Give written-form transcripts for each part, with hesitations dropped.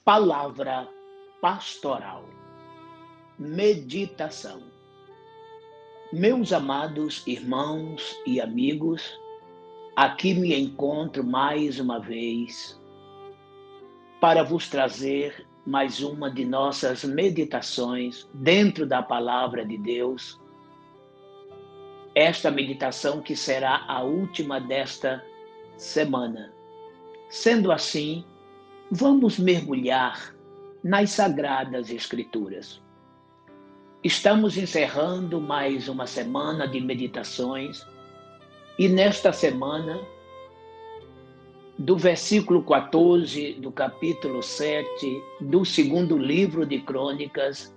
Palavra pastoral. Meditação. Meus amados irmãos e amigos, aqui me encontro mais uma vez para vos trazer mais uma de nossas meditações dentro da Palavra de Deus. Esta meditação que será a última desta semana. Sendo assim, vamos mergulhar nas Sagradas Escrituras. Estamos encerrando mais uma semana de meditações e nesta semana, do versículo 14 do capítulo 7 do segundo livro de Crônicas,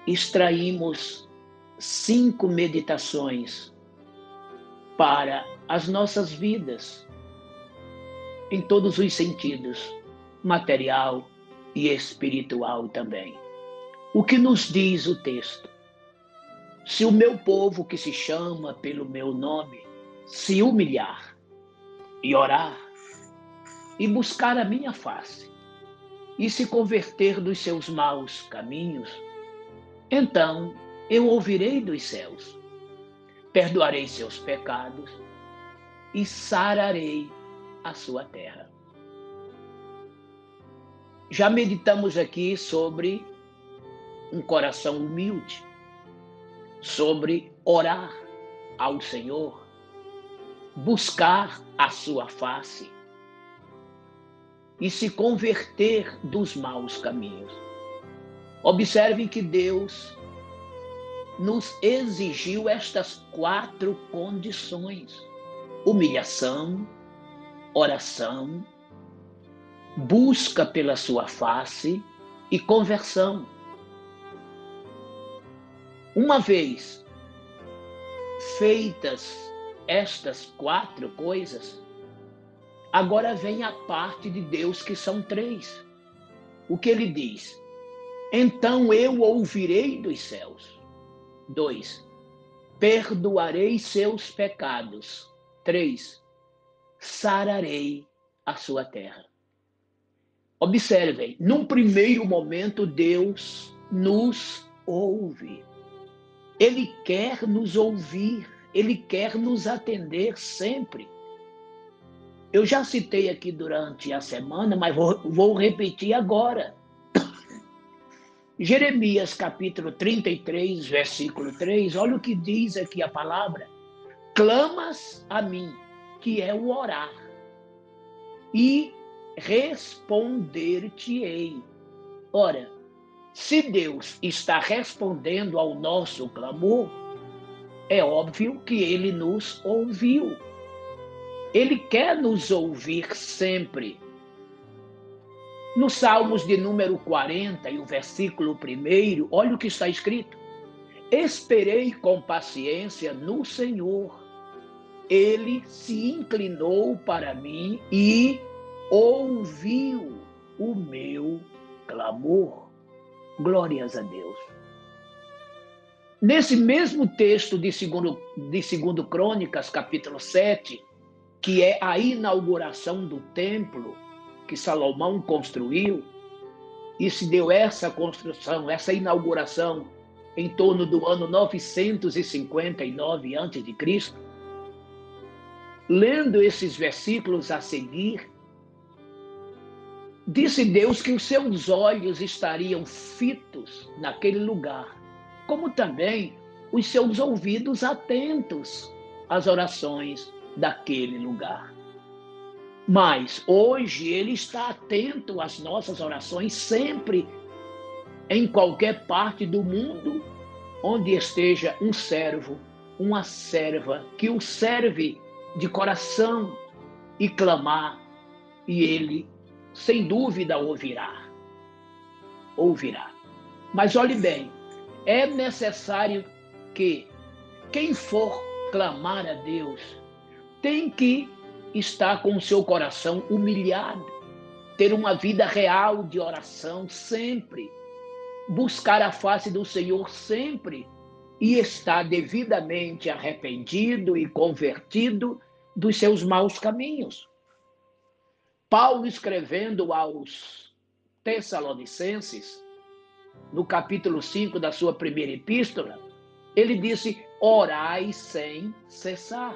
extraímos 5 meditações para as nossas vidas, em todos os sentidos, material e espiritual também. O que nos diz o texto? Se o meu povo que se chama pelo meu nome se humilhar e orar e buscar a minha face e se converter dos seus maus caminhos, então eu ouvirei dos céus, perdoarei seus pecados e sararei a sua terra. Já meditamos aqui sobre um coração humilde, sobre orar ao Senhor, buscar a sua face e se converter dos maus caminhos. Observem que Deus nos exigiu estas 4 condições: humilhação, oração, busca pela sua face e conversão. Uma vez feitas estas 4 coisas, agora vem a parte de Deus, que são 3. O que ele diz? Então eu ouvirei dos céus. 2. Perdoarei seus pecados. 3. Sararei a sua terra. Observem, num primeiro momento Deus nos ouve. Ele quer nos ouvir, Ele quer nos atender sempre. Eu já citei aqui durante a semana, mas vou repetir agora. Jeremias capítulo 33, versículo 3, olha o que diz aqui a palavra. Clamas a mim, que é o orar, e responder-te-ei. Ora, se Deus está respondendo ao nosso clamor, é óbvio que Ele nos ouviu. Ele quer nos ouvir sempre. No Salmos de número 40 e o versículo 1, olha o que está escrito. Esperei com paciência no Senhor. Ele se inclinou para mim e ouviu o meu clamor. Glórias a Deus. Nesse mesmo texto de 2 Crônicas, capítulo 7, que é a inauguração do templo que Salomão construiu, e se deu essa construção, essa inauguração, em torno do ano 959 a.C., lendo esses versículos a seguir, disse Deus que os seus olhos estariam fitos naquele lugar, como também os seus ouvidos atentos às orações daquele lugar. Mas hoje Ele está atento às nossas orações sempre, em qualquer parte do mundo, onde esteja um servo, uma serva que o serve de coração e clamar, e Ele sem dúvida ouvirá. Mas olhe bem, é necessário que quem for clamar a Deus tem que estar com o seu coração humilhado, ter uma vida real de oração sempre, buscar a face do Senhor sempre e estar devidamente arrependido e convertido dos seus maus caminhos. Paulo, escrevendo aos Tessalonicenses, no capítulo 5 da sua primeira epístola, ele disse: orai sem cessar.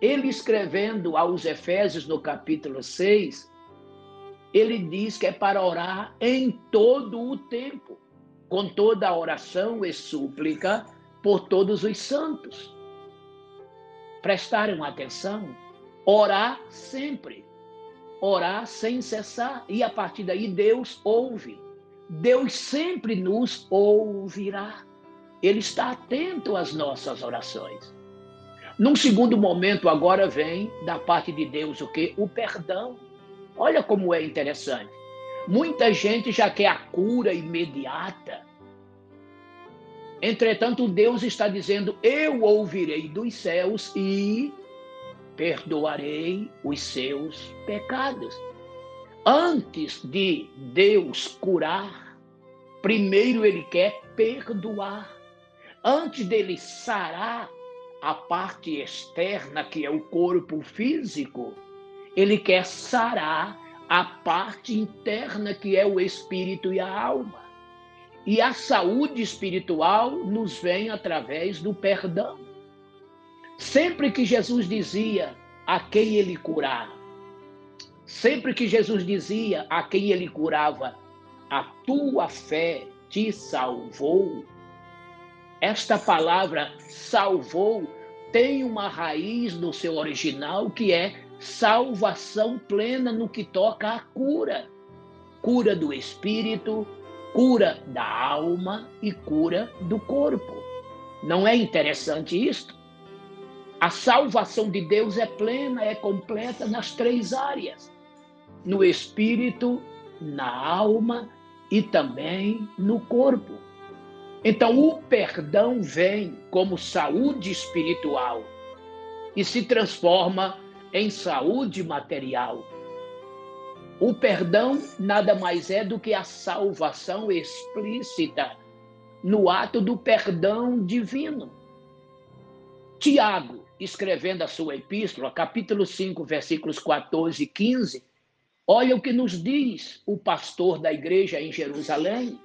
Ele escrevendo aos Efésios no capítulo 6, ele diz que é para orar em todo o tempo, com toda a oração e súplica por todos os santos. Prestaram atenção? Orar sempre, orar sem cessar, e a partir daí Deus ouve. Deus sempre nos ouvirá. Ele está atento às nossas orações. Num segundo momento, agora vem da parte de Deus o quê? O perdão. Olha como é interessante. Muita gente já quer a cura imediata. Entretanto, Deus está dizendo: eu ouvirei dos céus e perdoarei os seus pecados. Antes de Deus curar, primeiro ele quer perdoar. Antes dele sarar a parte externa, que é o corpo físico, ele quer sarar a parte interna, que é o espírito e a alma. E a saúde espiritual nos vem através do perdão. Sempre que Jesus dizia a quem ele curava, sempre que Jesus dizia a quem ele curava: a tua fé te salvou, esta palavra salvou tem uma raiz no seu original, que é salvação plena no que toca à cura. Cura do espírito, cura da alma e cura do corpo. Não é interessante isto? A salvação de Deus é plena, é completa nas três áreas: no espírito, na alma e também no corpo. Então, o perdão vem como saúde espiritual e se transforma em saúde material. O perdão nada mais é do que a salvação explícita no ato do perdão divino. Tiago, escrevendo a sua epístola, capítulo 5, versículos 14 e 15, olha o que nos diz o pastor da igreja em Jerusalém: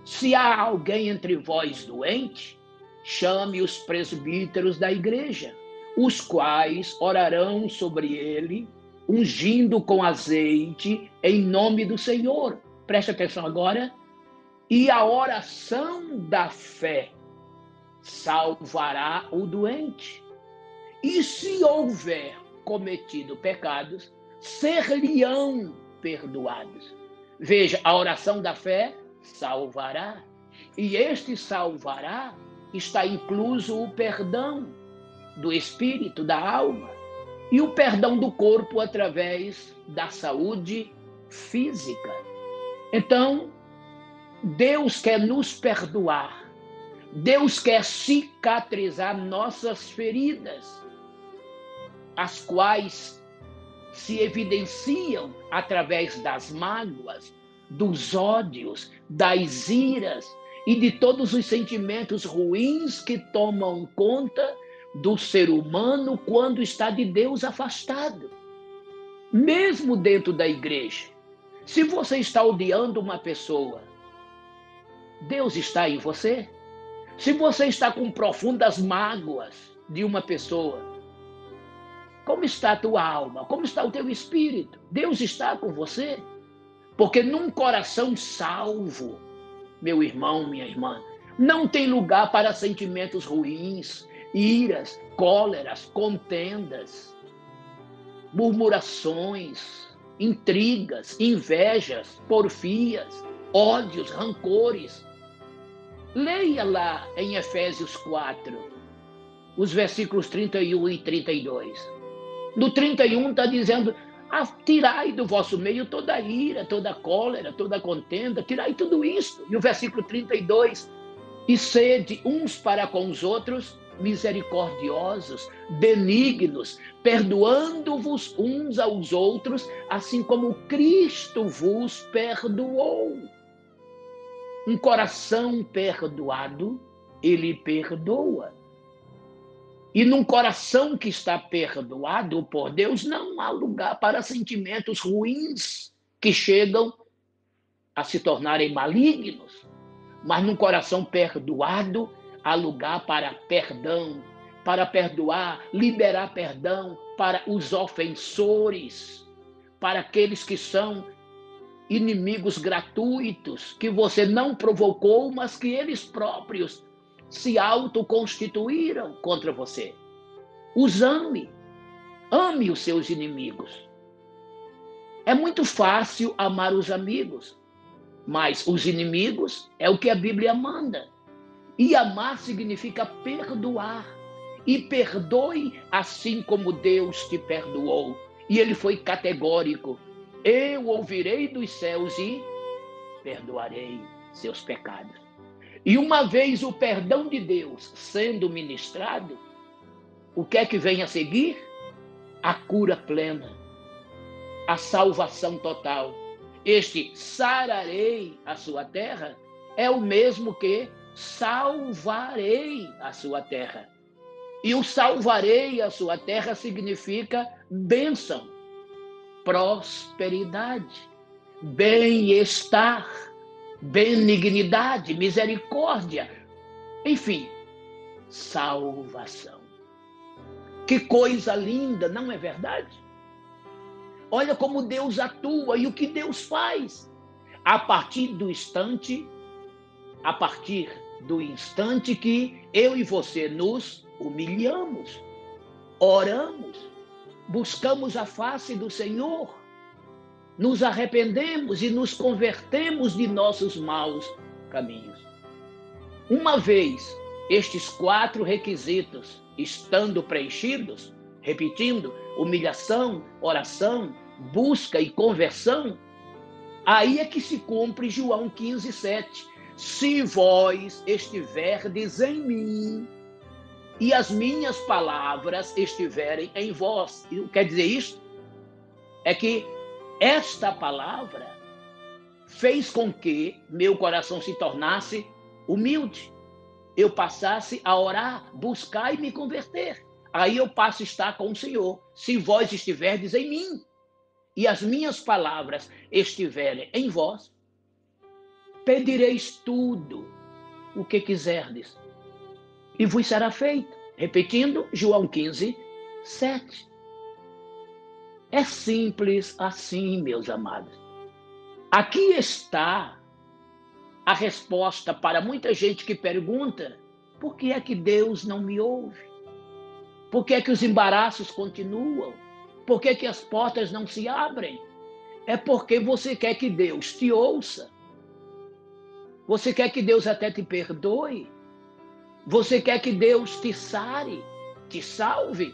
se há alguém entre vós doente, chame os presbíteros da igreja, os quais orarão sobre ele, ungindo com azeite em nome do Senhor. Preste atenção agora. E a oração da fé salvará o doente. E se houver cometido pecados, ser-lhe-ão perdoados. Veja, a oração da fé salvará. E este salvará está incluso o perdão do espírito, da alma, e o perdão do corpo através da saúde física. Então, Deus quer nos perdoar. Deus quer cicatrizar nossas feridas, as quais se evidenciam através das mágoas, dos ódios, das iras e de todos os sentimentos ruins que tomam conta do ser humano quando está de Deus afastado. Mesmo dentro da igreja, se você está odiando uma pessoa, Deus está em você? Se você está com profundas mágoas de uma pessoa, como está a tua alma? Como está o teu espírito? Deus está com você? Porque num coração salvo, meu irmão, minha irmã, não tem lugar para sentimentos ruins, iras, cóleras, contendas, murmurações, intrigas, invejas, porfias, ódios, rancores. Leia lá em Efésios 4, os versículos 31 e 32. No 31 está dizendo: tirai do vosso meio toda ira, toda cólera, toda contenda, tirai tudo isso. E o versículo 32, e sede uns para com os outros misericordiosos, benignos, perdoando-vos uns aos outros, assim como Cristo vos perdoou. Um coração perdoado, ele perdoa. E num coração que está perdoado por Deus, não há lugar para sentimentos ruins que chegam a se tornarem malignos, mas num coração perdoado há lugar para perdão, para perdoar, liberar perdão para os ofensores, para aqueles que são inimigos gratuitos, que você não provocou, mas que eles próprios se autoconstituíram contra você. Os ame, ame os seus inimigos. É muito fácil amar os amigos, mas os inimigos é o que a Bíblia manda. E amar significa perdoar. E perdoe assim como Deus te perdoou. E ele foi categórico. Eu ouvirei dos céus e perdoarei seus pecados. E uma vez o perdão de Deus sendo ministrado, o que é que vem a seguir? A cura plena, a salvação total. Este sararei a sua terra é o mesmo que salvarei a sua terra. E o salvarei a sua terra significa bênção, prosperidade, bem-estar, benignidade, misericórdia, enfim, salvação. Que coisa linda, não é verdade? Olha como Deus atua e o que Deus faz. A partir do instante que eu e você nos humilhamos, oramos, buscamos a face do Senhor, nos arrependemos e nos convertemos de nossos maus caminhos. Uma vez estes 4 requisitos estando preenchidos, repetindo, humilhação, oração, busca e conversão, aí é que se cumpre João 15:7. Se vós estiverdes em mim e as minhas palavras estiverem em vós. E quer dizer isto? É que esta palavra fez com que meu coração se tornasse humilde. Eu passasse a orar, buscar e me converter. Aí eu passo a estar com o Senhor. Se vós estiverdes em mim e as minhas palavras estiverem em vós, pedireis tudo o que quiserdes e vos será feito. Repetindo, João 15:7. É simples assim, meus amados. Aqui está a resposta para muita gente que pergunta: por que é que Deus não me ouve? Por que é que os embaraços continuam? Por que é que as portas não se abrem? É porque você quer que Deus te ouça. Você quer que Deus até te perdoe. Você quer que Deus te sare, te salve.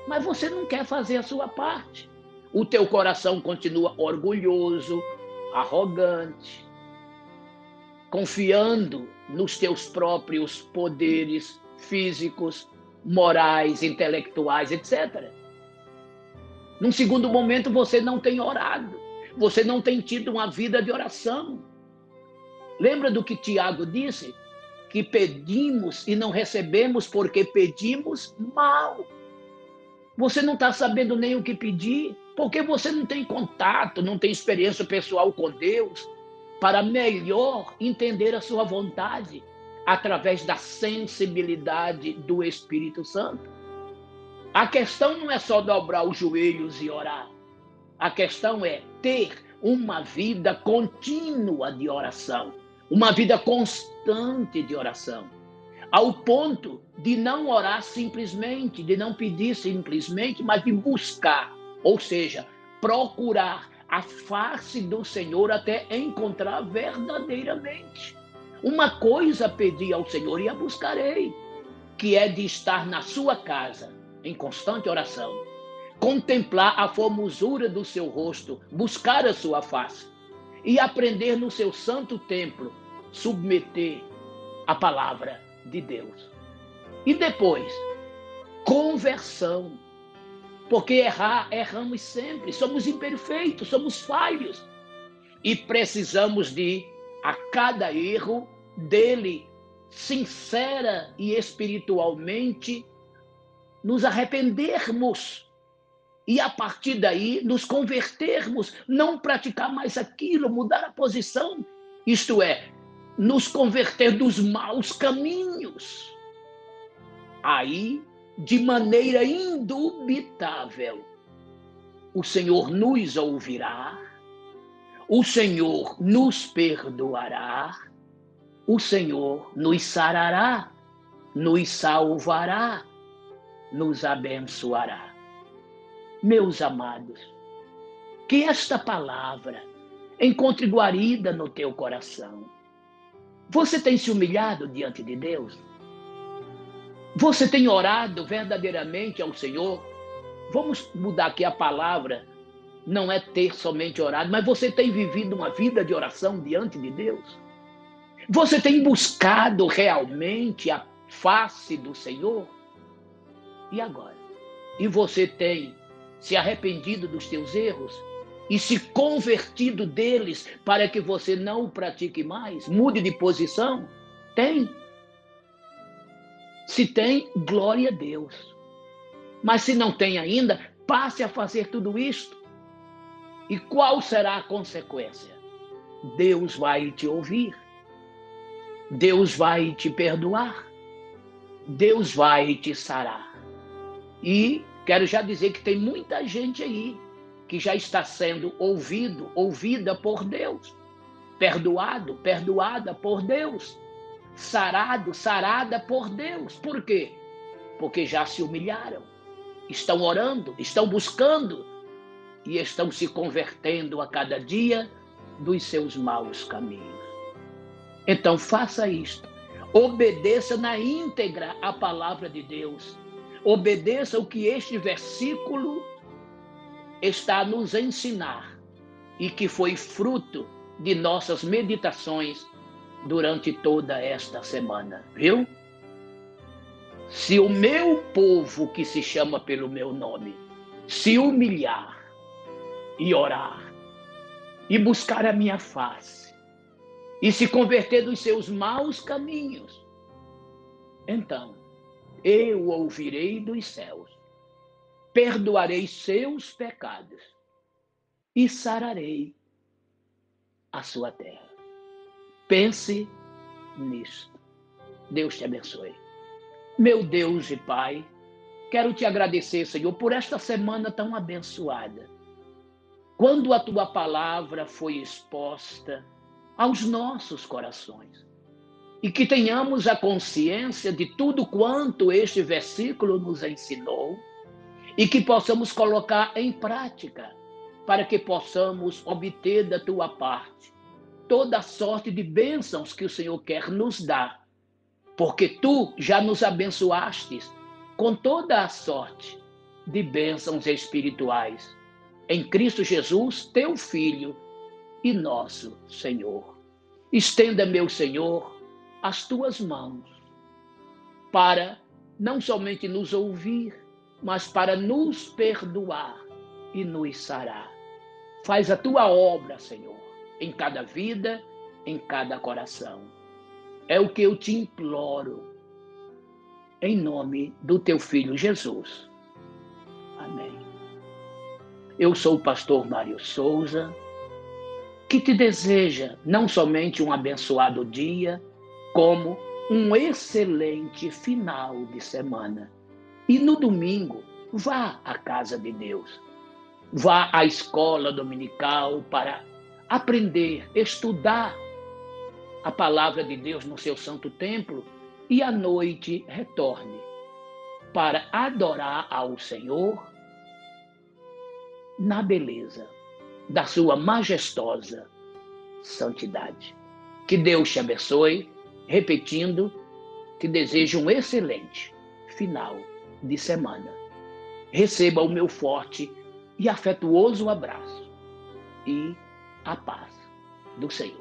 Mas você não quer fazer a sua parte. O teu coração continua orgulhoso, arrogante, confiando nos teus próprios poderes físicos, morais, intelectuais, etc. Num segundo momento, você não tem orado. Você não tem tido uma vida de oração. Lembra do que Tiago disse? Que pedimos e não recebemos porque pedimos mal. Você não está sabendo nem o que pedir, porque você não tem contato, não tem experiência pessoal com Deus, para melhor entender a sua vontade, através da sensibilidade do Espírito Santo. A questão não é só dobrar os joelhos e orar. A questão é ter uma vida contínua de oração, uma vida constante de oração, ao ponto de não orar simplesmente, de não pedir simplesmente, mas de buscar, ou seja, procurar a face do Senhor até encontrar verdadeiramente. Uma coisa pedi ao Senhor e a buscarei, que é de estar na sua casa, em constante oração, contemplar a formosura do seu rosto, buscar a sua face e aprender no seu santo templo, submeter a palavra de Deus. E depois, conversão, porque erramos sempre, somos imperfeitos, somos falhos e precisamos de, a cada erro, dele, sincera e espiritualmente, nos arrependermos e a partir daí nos convertermos, não praticar mais aquilo, mudar a posição, isto é, nos converter dos maus caminhos. Aí, de maneira indubitável, o Senhor nos ouvirá, o Senhor nos perdoará, o Senhor nos sarará, nos salvará, nos abençoará. Meus amados, que esta palavra encontre guarida no teu coração. Você tem se humilhado diante de Deus? Você tem orado verdadeiramente ao Senhor? Vamos mudar aqui a palavra, não é ter somente orado, mas você tem vivido uma vida de oração diante de Deus? Você tem buscado realmente a face do Senhor? E agora? E você tem se arrependido dos teus erros e se convertido deles para que você não o pratique mais? Mude de posição? Tem? Se tem, glória a Deus. Mas se não tem ainda, passe a fazer tudo isto. E qual será a consequência? Deus vai te ouvir. Deus vai te perdoar. Deus vai te sarar. E quero já dizer que tem muita gente aí que já está sendo ouvida por Deus. Perdoado, perdoada por Deus. Sarado, sarada por Deus. Por quê? Porque já se humilharam. Estão orando, estão buscando e estão se convertendo a cada dia dos seus maus caminhos. Então faça isto. Obedeça na íntegra a palavra de Deus. Obedeça o que este versículo está a nos ensinar e que foi fruto de nossas meditações durante toda esta semana, viu? Se o meu povo, que se chama pelo meu nome, se humilhar e orar e buscar a minha face e se converter dos seus maus caminhos, então eu ouvirei dos céus, perdoarei seus pecados e sararei a sua terra. Pense nisto. Deus te abençoe. Meu Deus e Pai, quero te agradecer, Senhor, por esta semana tão abençoada. Quando a tua palavra foi exposta aos nossos corações. E que tenhamos a consciência de tudo quanto este versículo nos ensinou e que possamos colocar em prática para que possamos obter da tua parte toda a sorte de bênçãos que o Senhor quer nos dar, porque tu já nos abençoastes com toda a sorte de bênçãos espirituais em Cristo Jesus, teu Filho e nosso Senhor. Estenda, meu Senhor, as tuas mãos para não somente nos ouvir, mas para nos perdoar e nos sarar. Faz a tua obra, Senhor, em cada vida, em cada coração. É o que eu te imploro, em nome do teu Filho Jesus. Amém. Eu sou o pastor Mário Souza, que te deseja não somente um abençoado dia, como um excelente final de semana. E no domingo, vá à casa de Deus. Vá à escola dominical para aprender, estudar a palavra de Deus no seu santo templo e à noite retorne para adorar ao Senhor na beleza da sua majestosa santidade. Que Deus te abençoe. Repetindo, te desejo um excelente final de semana. Receba o meu forte e afetuoso abraço e a paz do Senhor.